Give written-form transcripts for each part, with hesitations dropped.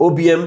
OBM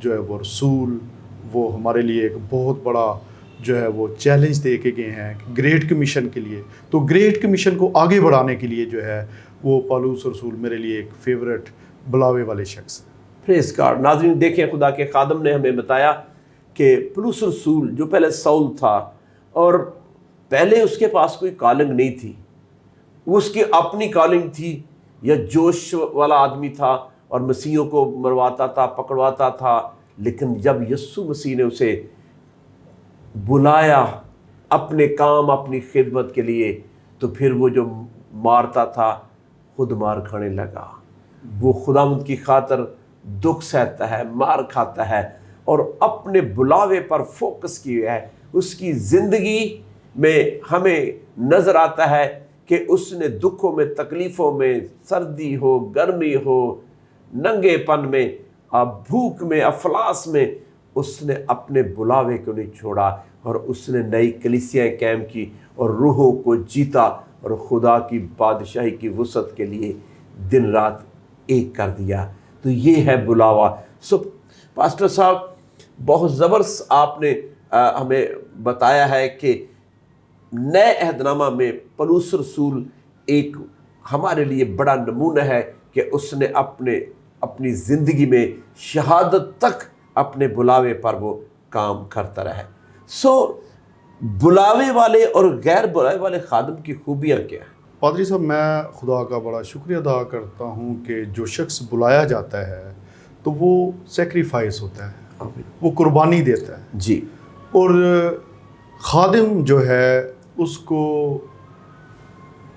جو ہے وہ رسول وہ ہمارے لیے ایک بہت بڑا جو ہے وہ چیلنج دے کے گئے ہیں گریٹ کمیشن کے لیے. تو گریٹ کمیشن کو آگے بڑھانے کے لیے جو ہے وہ پالوس رسول میرے لیے ایک فیورٹ بلاوے والے شخص ہیں. پریز گاڈ. ناظرین دیکھیں خدا کے خادم نے ہمیں بتایا کہ پولس رسول جو پہلے سول تھا اور پہلے اس کے پاس کوئی کالنگ نہیں تھی, اس کی اپنی کالنگ تھی, یا جوش والا آدمی تھا اور مسیحوں کو مرواتا تھا, پکڑواتا تھا. لیکن جب یسوع مسیح نے اسے بلایا اپنے کام اپنی خدمت کے لیے, تو پھر وہ جو مارتا تھا خود مار کھانے لگا. وہ خداوند کی خاطر دکھ سہتا ہے, مار کھاتا ہے, اور اپنے بلاوے پر فوکس کیا ہے. اس کی زندگی میں ہمیں نظر آتا ہے کہ اس نے دکھوں میں, تکلیفوں میں, سردی ہو, گرمی ہو, ننگے پن میں, بھوک میں, افلاس میں, اس نے اپنے بلاوے کو نہیں چھوڑا, اور اس نے نئی کلیسیاں قائم کی اور روحوں کو جیتا, اور خدا کی بادشاہی کی وسعت کے لیے دن رات ایک کر دیا. تو یہ ہے بلاوا. پاسٹر صاحب بہت زبردست آپ نے ہمیں بتایا ہے کہ نئے عہد نامہ میں پولس رسول ایک ہمارے لیے بڑا نمونہ ہے کہ اس نے اپنی زندگی میں شہادت تک اپنے بلاوے پر وہ کام کرتا رہا. بلاوے والے اور غیر بلاوے والے خادم کی خوبیاں کیا ہیں؟ پادری صاحب میں خدا کا بڑا شکریہ ادا کرتا ہوں کہ جو شخص بلایا جاتا ہے تو وہ سیکریفائس ہوتا ہے, وہ قربانی دیتا ہے جی. اور خادم جو ہے اس کو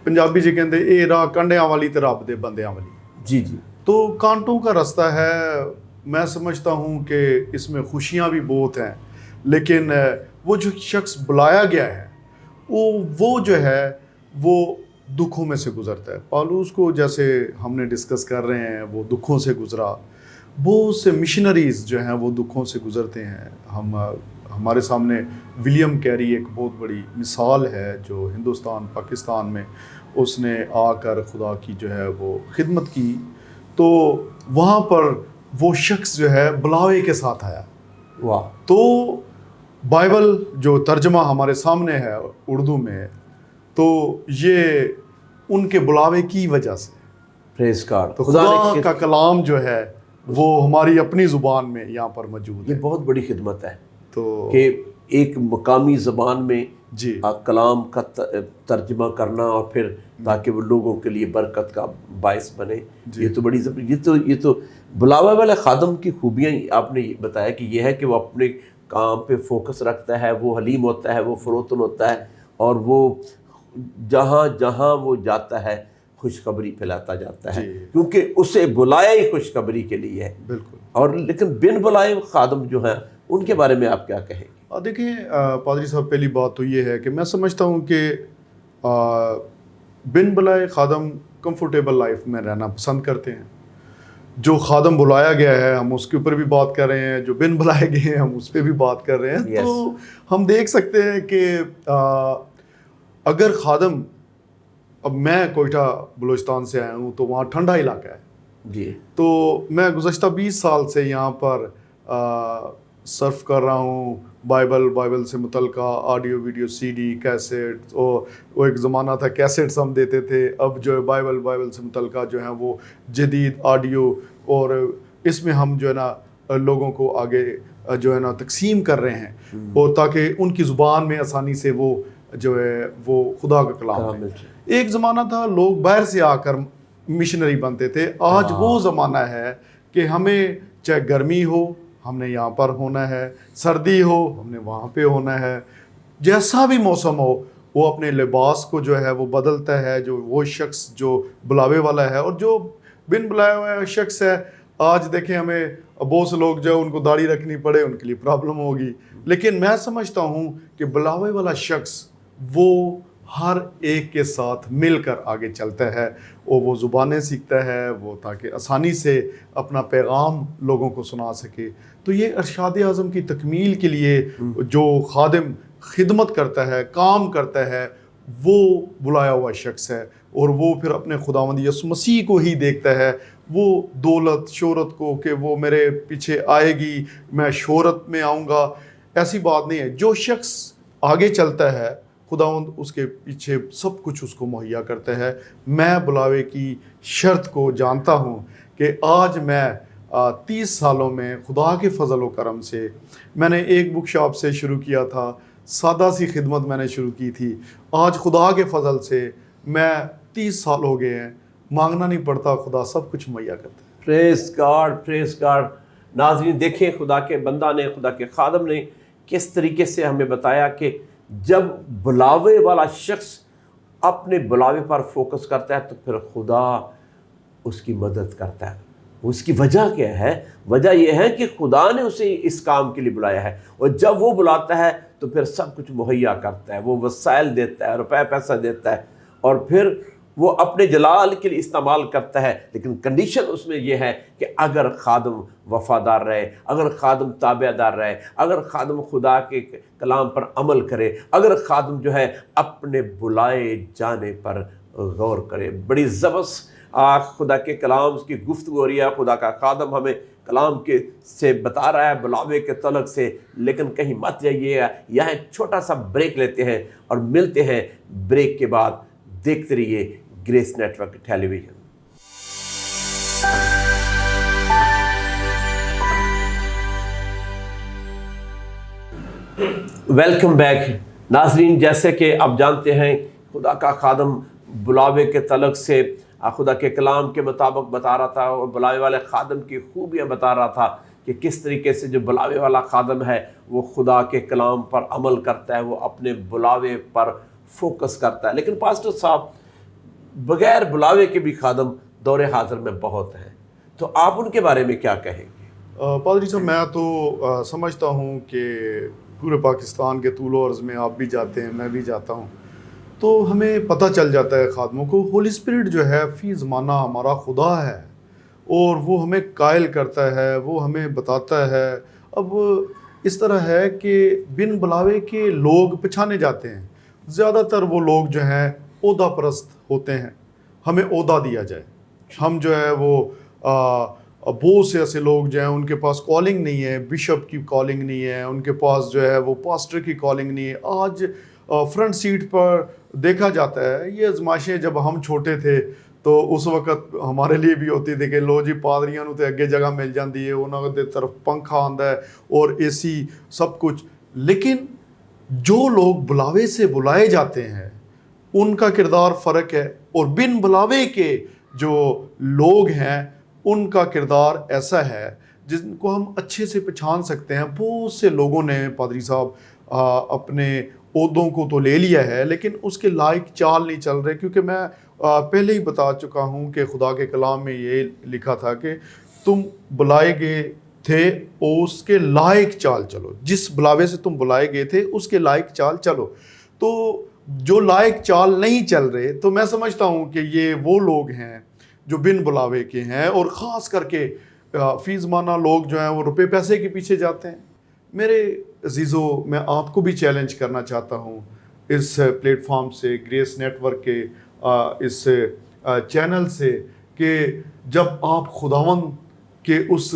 پنجابی جی کہتے اے راہ کنڈیاں والی تے رب دے بندیاں والی. جی جی. تو کانٹوں کا راستہ ہے. میں سمجھتا ہوں کہ اس میں خوشیاں بھی بہت ہیں, لیکن وہ جو شخص بلایا گیا ہے وہ جو ہے وہ دکھوں میں سے گزرتا ہے. پالوس کو جیسے ہم نے ڈسکس کر رہے ہیں وہ دکھوں سے گزرا, بہت سے مشنریز جو ہیں وہ دکھوں سے گزرتے ہیں. ہمارے سامنے ولیم کیری ایک بہت بڑی مثال ہے جو ہندوستان پاکستان میں اس نے آ کر خدا کی جو ہے وہ خدمت کی. تو وہاں پر وہ شخص جو ہے بلاوے کے ساتھ آیا. واہ. تو بائبل جو ترجمہ ہمارے سامنے ہے اردو میں, تو یہ ان کے بلاوے کی وجہ سے. پریز گاڈ. تو خدا کا کلام جو ہے وہ ہماری اپنی زبان میں یہاں پر موجود ہے. یہ بہت بڑی خدمت ہے تو کہ ایک مقامی زبان میں جی کلام کا ترجمہ کرنا, اور پھر تاکہ وہ لوگوں کے لیے برکت کا باعث بنے. یہ تو بڑی یہ تو بلاوے والے خادم کی خوبیاں آپ نے بتایا کہ یہ ہے کہ وہ اپنے کام پہ فوکس رکھتا ہے, وہ حلیم ہوتا ہے, وہ فروتن ہوتا ہے, اور وہ جہاں جہاں وہ جاتا ہے خوشخبری پھیلاتا جاتا ہے, کیونکہ اسے بلایا ہی خوشخبری کے لیے ہے. بالکل. اور لیکن بن بلائے خادم جو ہیں ان کے بارے میں آپ کیا کہیں گے؟ دیکھیں پادری صاحب, پہلی بات تو یہ ہے کہ میں سمجھتا ہوں کہ بن بلائے خادم کمفرٹیبل لائف میں رہنا پسند کرتے ہیں. جو خادم بلایا گیا ہے ہم اس کے اوپر بھی بات کر رہے ہیں, جو بن بلائے گئے ہیں ہم اس پہ بھی بات کر رہے ہیں. تو ہم دیکھ سکتے ہیں کہ اگر خادم, اب میں کوئٹہ بلوچستان سے آیا ہوں تو وہاں ٹھنڈا علاقہ ہے جی. تو میں گزشتہ 20 سال سے یہاں پر سرف کر رہا ہوں. بائبل سے متعلقہ آڈیو ویڈیو سی ڈی کیسٹ, وہ ایک زمانہ تھا کیسٹس ہم دیتے تھے, اب جو ہے بائبل سے متعلقہ جو ہیں وہ جدید آڈیو, اور اس میں ہم جو ہے نا لوگوں کو آگے جو ہے نا تقسیم کر رہے ہیں, اور تاکہ ان کی زبان میں آسانی سے وہ جو ہے وہ خدا کا کلام ہے. ایک زمانہ تھا لوگ باہر سے آ کر مشنری بنتے تھے. آج وہ زمانہ ہے کہ ہمیں چاہے گرمی ہو ہم نے یہاں پر ہونا ہے, سردی ہو ہم نے وہاں پہ ہونا ہے, جیسا بھی موسم ہو وہ اپنے لباس کو جو ہے وہ بدلتا ہے. جو وہ شخص جو بلاوے والا ہے, اور جو بن بلایا ہوا شخص ہے, آج دیکھیں ہمیں بہت سے لوگ جو ان کو داڑھی رکھنی پڑے ان کے لیے پرابلم ہوگی, لیکن میں سمجھتا ہوں کہ بلاوے والا شخص وہ ہر ایک کے ساتھ مل کر آگے چلتا ہے, اور وہ زبانیں سیکھتا ہے وہ تاکہ آسانی سے اپنا پیغام لوگوں کو سنا سکے. تو یہ ارشاد اعظم کی تکمیل کے لیے جو خادم خدمت کرتا ہے, کام کرتا ہے, وہ بلایا ہوا شخص ہے، اور وہ پھر اپنے خداوند یسوع مسیح کو ہی دیکھتا ہے، وہ دولت شہرت کو کہ وہ میرے پیچھے آئے گی، میں شہرت میں آؤں گا، ایسی بات نہیں ہے۔ جو شخص آگے چلتا ہے خداوند اس کے پیچھے سب کچھ اس کو مہیا کرتا ہے۔ میں بلاوے کی شرط کو جانتا ہوں کہ آج میں 30 سالوں میں خدا کے فضل و کرم سے، میں نے ایک بک شاپ سے شروع کیا تھا، سادہ سی خدمت میں نے شروع کی تھی، آج خدا کے فضل سے میں 30 سال ہو گئے ہیں، مانگنا نہیں پڑتا، خدا سب کچھ مہیا کرتا ہے۔ پریز گاڈ، پریز گاڈ۔ ناظرین دیکھیں، خدا کے بندہ نے، خدا کے خادم نے کس طریقے سے ہمیں بتایا کہ جب بلاوے والا شخص اپنے بلاوے پر فوکس کرتا ہے تو پھر خدا اس کی مدد کرتا ہے۔ اس کی وجہ کیا ہے؟ وجہ یہ ہے کہ خدا نے اسے اس کام کے لیے بلایا ہے، اور جب وہ بلاتا ہے تو پھر سب کچھ مہیا کرتا ہے، وہ وسائل دیتا ہے، روپے پیسہ دیتا ہے، اور پھر وہ اپنے جلال کے لیے استعمال کرتا ہے۔ لیکن کنڈیشن اس میں یہ ہے کہ اگر خادم وفادار رہے، اگر خادم تابع دار رہے، اگر خادم خدا کے کلام پر عمل کرے، اگر خادم جو ہے اپنے بلائے جانے پر غور کرے۔ بڑی زبردست خدا کے کلام کی گفتگو ہو رہی ہے، خدا کا خادم ہمیں کلام کے سے بتا رہا ہے بلاوے کے تعلق سے، لیکن کہیں مت جائیے، یہاں ایک چھوٹا سا بریک لیتے ہیں اور ملتے ہیں بریک کے بعد۔ دیکھتے رہیے گریس نیٹ ورک ٹیلی ویژن۔ ویلکم بیک ناظرین، جیسے کہ آپ جانتے ہیں خدا کا خادم بلاوے کے تعلق سے خدا کے کلام کے مطابق بتا رہا تھا، اور بلاوے والے خادم کی خوبیاں بتا رہا تھا کہ کس طریقے سے جو بلاوے والا خادم ہے وہ خدا کے کلام پر عمل کرتا ہے، وہ اپنے بلاوے پر فوکس کرتا ہے۔ لیکن پاسٹر صاحب، بغیر بلاوے کے بھی خادم دور حاضر میں بہت ہیں، تو آپ ان کے بارے میں کیا کہیں گے؟ پادری صاحب، میں تو سمجھتا ہوں کہ پورے پاکستان کے طول و عرض میں آپ بھی جاتے ہیں، میں بھی جاتا ہوں، تو ہمیں پتہ چل جاتا ہے خادموں کو ہولی اسپرٹ جو ہے فی زمانہ ہمارا خدا ہے، اور وہ ہمیں قائل کرتا ہے، وہ ہمیں بتاتا ہے۔ اب اس طرح ہے کہ بن بلاوے کے لوگ پچھانے جاتے ہیں، زیادہ تر وہ لوگ جو ہیں عہدہ پرست ہوتے ہیں، ہمیں عہدہ دیا جائے، ہم جو ہے وہ بہت سے ایسے لوگ جو ہیں ان کے پاس کالنگ نہیں ہے، بشپ کی کالنگ نہیں ہے، ان کے پاس جو ہے وہ پاسٹر کی کالنگ نہیں ہے۔ آج فرنٹ سیٹ پر دیکھا جاتا ہے، یہ آزمائشیں جب ہم چھوٹے تھے تو اس وقت ہمارے لیے بھی ہوتی تھی کہ لو جی پادریاں نوں تے اگے جگہ مل جاندی ہے، انہاں دے طرف پنکھا آندا ہے اور اے سی سب کچھ۔ لیکن جو لوگ بلاوے سے بلائے جاتے ہیں ان کا کردار فرق ہے، اور بن بلاوے کے جو لوگ ہیں ان کا کردار ایسا ہے جن کو ہم اچھے سے پہچان سکتے ہیں۔ بہت سے لوگوں نے پادری صاحب اپنے عہدوں کو تو لے لیا ہے، لیکن اس کے لائق چال نہیں چل رہے، کیونکہ میں پہلے ہی بتا چکا ہوں کہ خدا کے کلام میں یہ لکھا تھا کہ تم بلائے گئے تھے اور اس کے لائق چال چلو، جس بلاوے سے تم بلائے گئے تھے اس کے لائق چال چلو۔ تو جو لائق چال نہیں چل رہے، تو میں سمجھتا ہوں کہ یہ وہ لوگ ہیں جو بن بلاوے کے ہیں، اور خاص کر کے فی زمانہ لوگ جو ہیں وہ روپے پیسے کے پیچھے جاتے ہیں۔ میرے عزیزو، میں آپ کو بھی چیلنج کرنا چاہتا ہوں اس پلیٹ فارم سے، گریس نیٹ ورک کے اس چینل سے، کہ جب آپ خداوند کے اس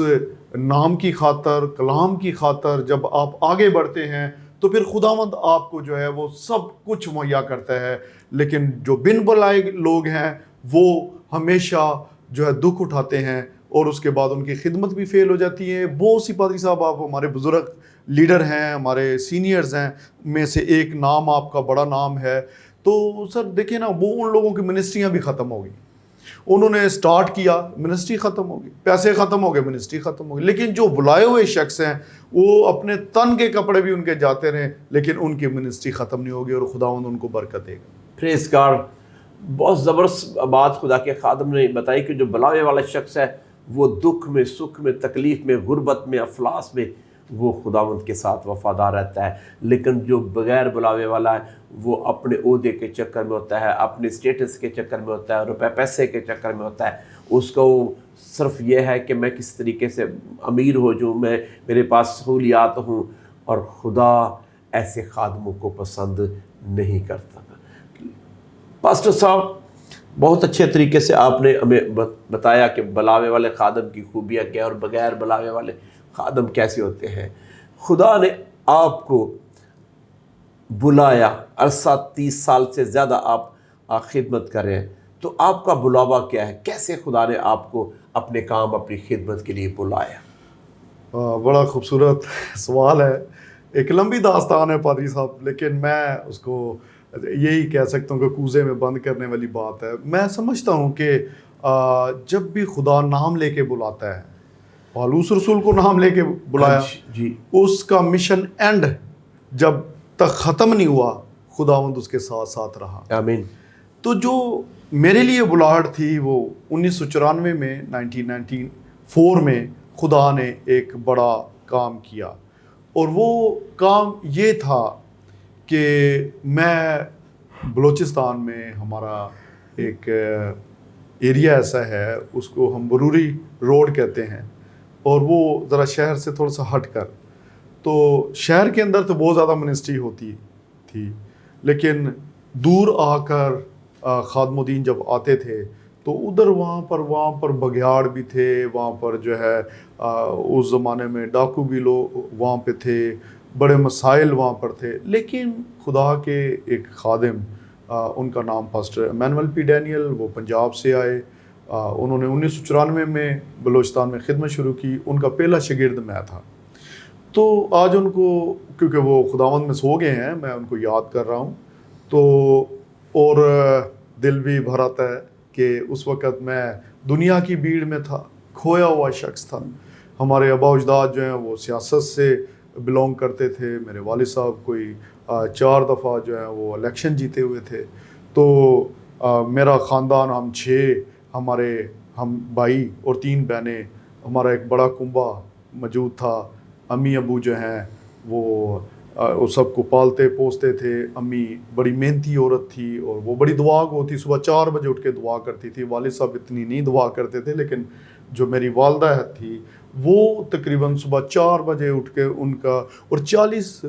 نام کی خاطر، کلام کی خاطر جب آپ آگے بڑھتے ہیں تو پھر خداوند آپ کو جو ہے وہ سب کچھ مہیا کرتا ہے۔ لیکن جو بن بلائے لوگ ہیں وہ ہمیشہ جو ہے دکھ اٹھاتے ہیں، اور اس کے بعد ان کی خدمت بھی فیل ہو جاتی ہے۔ بہت سی پادری صاحب، آپ ہمارے بزرگ لیڈر ہیں، ہمارے سینئرز ہیں، میں سے ایک نام آپ کا بڑا نام ہے، تو سر دیکھیں نا، وہ ان لوگوں کی منسٹریاں بھی ختم ہو گئی، انہوں نے سٹارٹ کیا، منسٹری ختم ہو گئی، پیسے ختم ہو گئے، منسٹری ختم ہو گئی۔ لیکن جو بلائے ہوئے شخص ہیں وہ اپنے تن کے کپڑے بھی ان کے جاتے رہیں، لیکن ان کی منسٹری ختم نہیں ہوگی، اور خداوند ان کو برکت دے گا۔ پریز گاڈ، بہت زبردست بات خدا کے خادم نے بتائی کہ جو بلاوے والا شخص ہے وہ دکھ میں، سکھ میں، تکلیف میں، غربت میں، افلاس میں وہ خداوند کے ساتھ وفادار رہتا ہے۔ لیکن جو بغیر بلاوے والا ہے وہ اپنے عہدے کے چکر میں ہوتا ہے، اپنے اسٹیٹس کے چکر میں ہوتا ہے، روپے پیسے کے چکر میں ہوتا ہے۔ اس کو صرف یہ ہے کہ میں کس طریقے سے امیر ہو جاؤں، میرے پاس سہولیات ہوں، اور خدا ایسے خادموں کو پسند نہیں کرتا۔ پاسٹر صاحب بہت اچھے طریقے سے آپ نے ہمیں بتایا کہ بلاوے والے خادم کی خوبیاں کیا اور بغیر بلاوے والے خادم کیسے ہوتے ہیں. خدا نے آپ کو بلایا، عرصہ 30 سال سے زیادہ آپ خدمت کر رہے ہیں، تو آپ کا بلاوا کیا ہے؟ کیسے خدا نے آپ کو اپنے کام، اپنی خدمت کے لیے بلایا؟ بڑا خوبصورت سوال ہے، ایک لمبی داستان ہے پادری صاحب، لیکن میں اس کو یہی کہہ سکتا ہوں کہ کوزے میں بند کرنے والی بات ہے. میں سمجھتا ہوں کہ جب بھی خدا نام لے کے بلاتا ہے، پالوس رسول کو نام لے کے بلایا، جی اس کا مشن اینڈ جب تک ختم نہیں ہوا، خداوند اس کے ساتھ ساتھ رہا. آمین. تو جو میرے لیے بلاہٹ تھی وہ 1994 میں 1994 میں خدا نے ایک بڑا کام کیا، اور وہ کام یہ تھا کہ میں بلوچستان میں ہمارا ایک ایریا ایسا ہے، اس کو ہم بروری روڈ کہتے ہیں، اور وہ ذرا شہر سے تھوڑا سا ہٹ کر، تو شہر کے اندر تو بہت زیادہ منسٹری ہوتی تھی، لیکن دور آ کر خادم الدین جب آتے تھے تو ادھر وہاں پر بگیاڑ بھی تھے، وہاں پر جو ہے اس زمانے میں ڈاکو بھی لوگ وہاں پہ تھے، بڑے مسائل وہاں پر تھے. لیکن خدا کے ایک خادم، ان کا نام پاسٹر ایمینول پی ڈینیل، وہ پنجاب سے آئے، انہوں نے 1994 میں بلوچستان میں خدمت شروع کی. ان کا پہلا شاگرد میں تھا. تو آج ان کو، کیونکہ وہ خداوند میں سو گئے ہیں، میں ان کو یاد کر رہا ہوں، تو اور دل بھی بھر آتا ہے کہ اس وقت میں دنیا کی بھیڑ میں تھا، کھویا ہوا شخص تھا. ہمارے آبا اجداد جو ہیں وہ سیاست سے بلونگ کرتے تھے. میرے والد صاحب کوئی 4 دفعہ جو ہیں وہ الیکشن جیتے ہوئے تھے. تو میرا خاندان، ہم بھائی اور 3 بہنیں، ہمارا ایک بڑا کنبہ موجود تھا. امی ابو جو ہیں وہ سب کو پالتے پوستے تھے. امی بڑی محنتی عورت تھی اور وہ بڑی دعا گو تھی، صبح 4 بجے اٹھ کے دعا کرتی تھی. والد صاحب اتنی نہیں دعا کرتے تھے، لیکن جو میری والدہ تھی وہ تقریباً صبح 4 بجے اٹھ کے ان کا، اور 40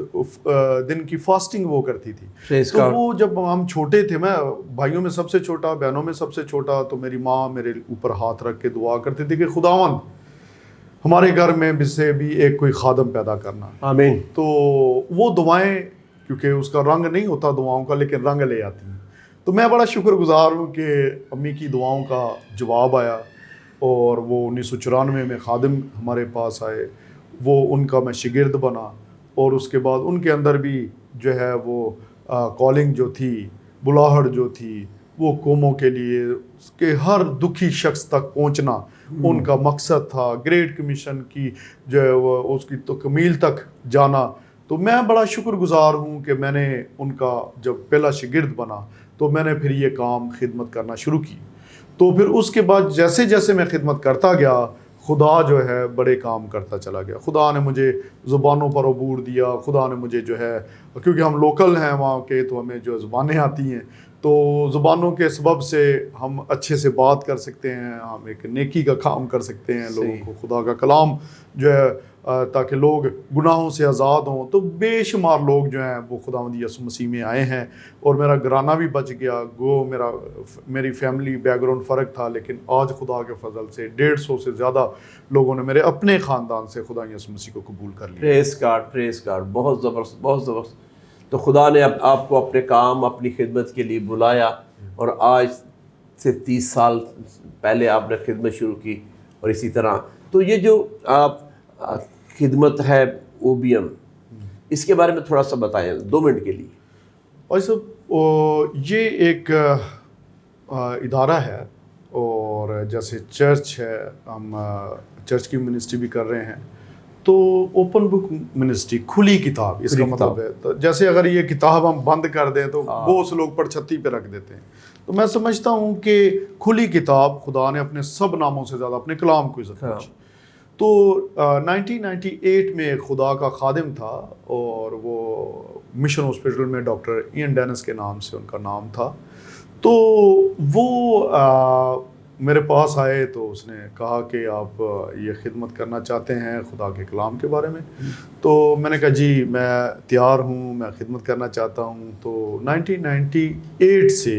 دن کی فاسٹنگ وہ کرتی تھی. تو وہ جب ہم چھوٹے تھے، میں بھائیوں میں سب سے چھوٹا، بہنوں میں سب سے چھوٹا، تو میری ماں میرے اوپر ہاتھ رکھ کے دعا کرتی تھی کہ خداوند ہمارے گھر میں سے بھی ایک کوئی خادم پیدا کرنا. آمین. تو وہ دعائیں، کیونکہ اس کا رنگ نہیں ہوتا دعاؤں کا، لیکن رنگ لے آتی ہیں. تو میں بڑا شکر گزار ہوں کہ امی کی دعاؤں کا جواب آیا، اور وہ 1994 میں خادم ہمارے پاس آئے. وہ ان کا میں شاگرد بنا، اور اس کے بعد ان کے اندر بھی جو ہے وہ کالنگ جو تھی، بلاہٹ جو تھی، وہ قوموں کے لیے کہ ہر دکھی شخص تک پہنچنا ان کا مقصد تھا. گریٹ کمیشن کی جو ہے وہ اس کی تکمیل تک جانا. تو میں بڑا شکر گزار ہوں کہ میں نے ان کا جب پہلا شاگرد بنا تو میں نے پھر یہ کام خدمت کرنا شروع کی. تو پھر اس کے بعد جیسے جیسے میں خدمت کرتا گیا، خدا جو ہے بڑے کام کرتا چلا گیا. خدا نے مجھے زبانوں پر عبور دیا. خدا نے مجھے جو ہے، کیونکہ ہم لوکل ہیں وہاں کے، تو ہمیں جو زبانیں آتی ہیں، تو زبانوں کے سبب سے ہم اچھے سے بات کر سکتے ہیں، ہم ایک نیکی کا کام کر سکتے ہیں لوگوں کو، خدا کا کلام جو ہے تاکہ لوگ گناہوں سے آزاد ہوں. تو بے شمار لوگ جو ہیں وہ خداوند یسوع مسیح میں آئے ہیں، اور میرا گھرانہ بھی بچ گیا. میری فیملی بیک گراؤنڈ فرق تھا، لیکن آج خدا کے فضل سے 150 سے زیادہ لوگوں نے میرے اپنے خاندان سے خدا یسوع مسیح کو قبول کر لیا. پریز گاڈ. بہت زبردست، بہت زبردست. تو خدا نے آپ کو اپنے کام، اپنی خدمت کے لیے بلایا، اور آج سے 30 سال پہلے آپ نے خدمت شروع کی، اور اسی طرح. تو یہ جو آپ خدمت ہے OBM، اس کے بارے میں تھوڑا سا بتائیں 2 منٹ کے لیے. اور سب یہ ایک ادارہ ہے، اور جیسے چرچ ہے، ہم چرچ کی منسٹری بھی کر رہے ہیں. تو اوپن بک منسٹری، کھلی کتاب، اس کا مطلب ہے تو جیسے اگر یہ کتاب ہم بند کر دیں تو بہت سے لوگ پڑچھتی پہ رکھ دیتے ہیں. تو میں سمجھتا ہوں کہ کھلی کتاب، خدا نے اپنے سب ناموں سے زیادہ اپنے کلام کو عزت بخشی. تو 1998 میں ایک خدا کا خادم تھا، اور وہ مشن ہاسپٹل میں ڈاکٹر ایئن ڈینس کے نام سے ان کا نام تھا. تو وہ میرے پاس آئے، تو اس نے کہا کہ آپ یہ خدمت کرنا چاہتے ہیں خدا کے کلام کے بارے میں. تو میں نے کہا جی میں تیار ہوں، میں خدمت کرنا چاہتا ہوں. تو 1998 سے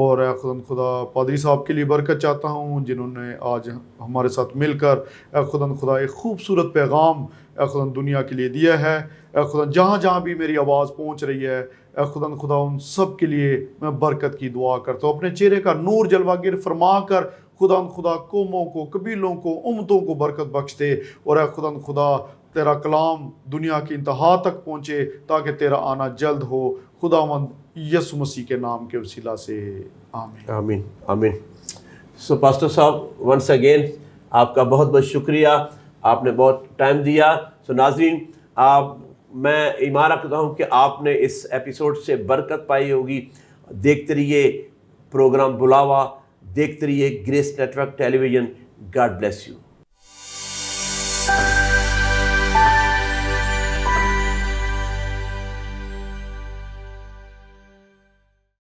اور اے خدا پادری صاحب کے لیے برکت چاہتا ہوں جنہوں نے آج ہمارے ساتھ مل کر اے خدا ایک خوبصورت پیغام اے خدا دنیا کے لیے دیا ہے. اے خدا جہاں جہاں بھی میری آواز پہنچ رہی ہے اے خدا ان سب کے لیے میں برکت کی دعا کرتا ہوں. اپنے چہرے کا نور جلوہ گر فرما کر خدا قوموں کو، قبیلوں کو، امتوں کو برکت بخش دے. اور اے خدا تیرا کلام دنیا کی انتہا تک پہنچے تاکہ تیرا آنا جلد ہو. خداوند یسوع مسیح کے نام کے وسیلہ سے آمین. آمین آمین. سو پاسٹر صاحب ونس اگین آپ کا بہت بہت شکریہ، آپ نے بہت ٹائم دیا. سو ناظرین میں ایمان رکھتا ہوں کہ آپ نے اس ایپیسوڈ سے برکت پائی ہوگی. دیکھتے رہیے پروگرام بلاوا، دیکھتے رہیے Grace Network Television. God bless you.